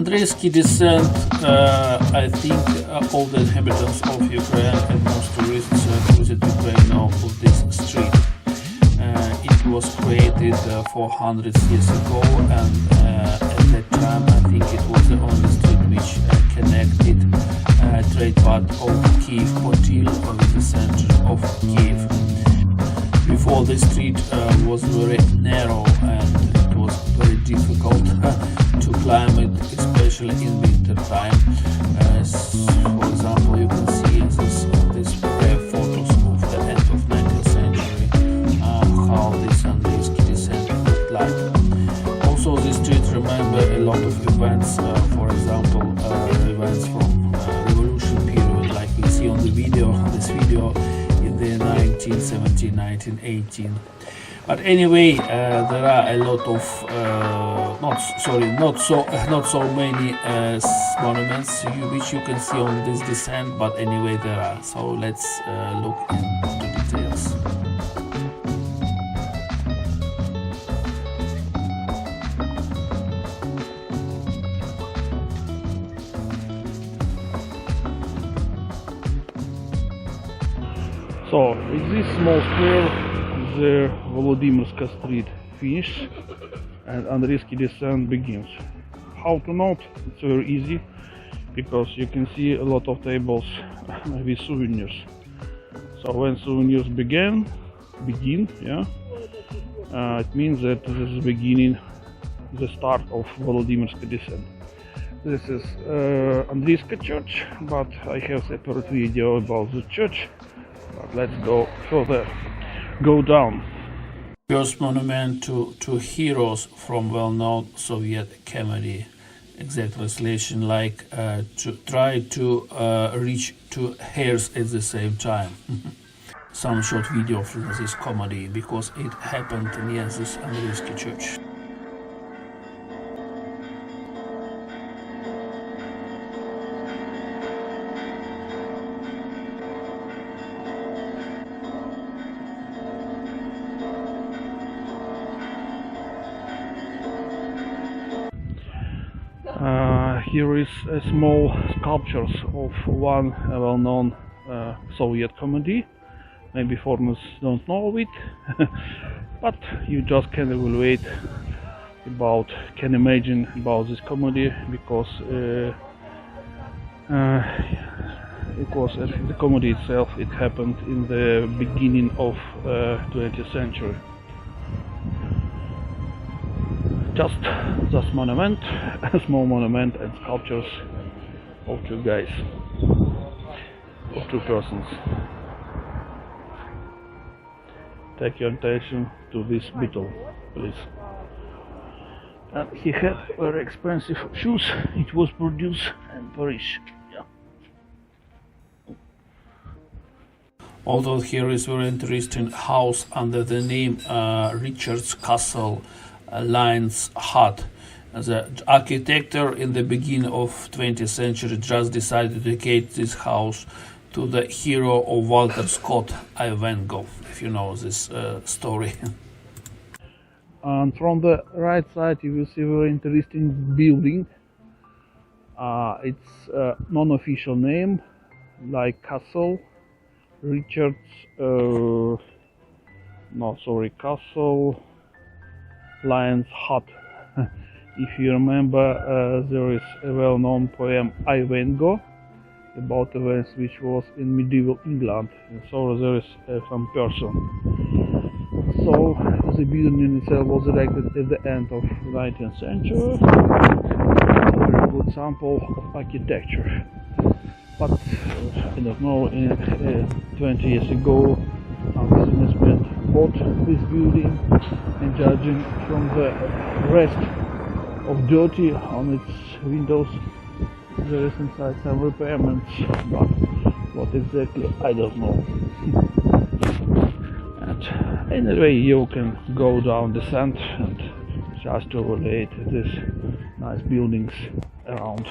Andreevsky descent, I think all the inhabitants of Ukraine and most tourists visit Ukraine know of this street. It was created 400 years ago, and at that time I think it was the only street which connected trade part of Kyiv Podil with the center of Kyiv. Before the street was very narrow and it was very difficult to climb it, especially in winter time. For example, you can see these rare photos of the end of 19th century, how this Andreevsky descent looked like. Also, this street remember a lot of events, for example, events from revolution period, like we see on the video, this video in the 1917-1918. But anyway, there are a lot of not so many monuments which you can see on this descent. But anyway, there are. So let's look into details. So, with this small square, the Volodymyrska street finishes and Andreevsky descent begins. How to note? It's very easy, because you can see a lot of tables with souvenirs. So when souvenirs begin, yeah, it means that this is the start of Volodymyrska descent. This is Andreevsky church, but I have separate video about the church. But let's go further, go down. First monument to heroes from well-known Soviet comedy. Exact translation like to try to reach two hairs at the same time. Some short video from this comedy because it happened near this Andreevsky church. Here is a small sculptures of one well-known Soviet comedy. Maybe foreigners don't know it, but you just can evaluate can imagine about this comedy, because the comedy itself, it happened in the beginning of 20th century. Just monument, a small monument and sculptures of two guys, of two persons. Take your attention to this beetle, please. And he had very expensive shoes. It was produced in Paris. Yeah. Although here is very interesting house under the name Richard's Castle. Lion's Hut. The architect in the beginning of 20th century just decided to dedicate this house to the hero of Walter Scott, Ivanhoe, if you know this story. And from the right side you will see a very interesting building. It's a non-official name, like Castle Castle Lion's Hut. If you remember, there is a well-known poem Ivanhoe about events which was in medieval England, and so there is some person. So the building itself was erected at the end of 19th century. A very good sample of architecture. But I don't know, 20 years ago, a businessman bought this building, and judging from the rest of dirty on its windows, there is inside some repairments, but what exactly I don't know. And anyway, you can go down descent and just to relate these nice buildings around.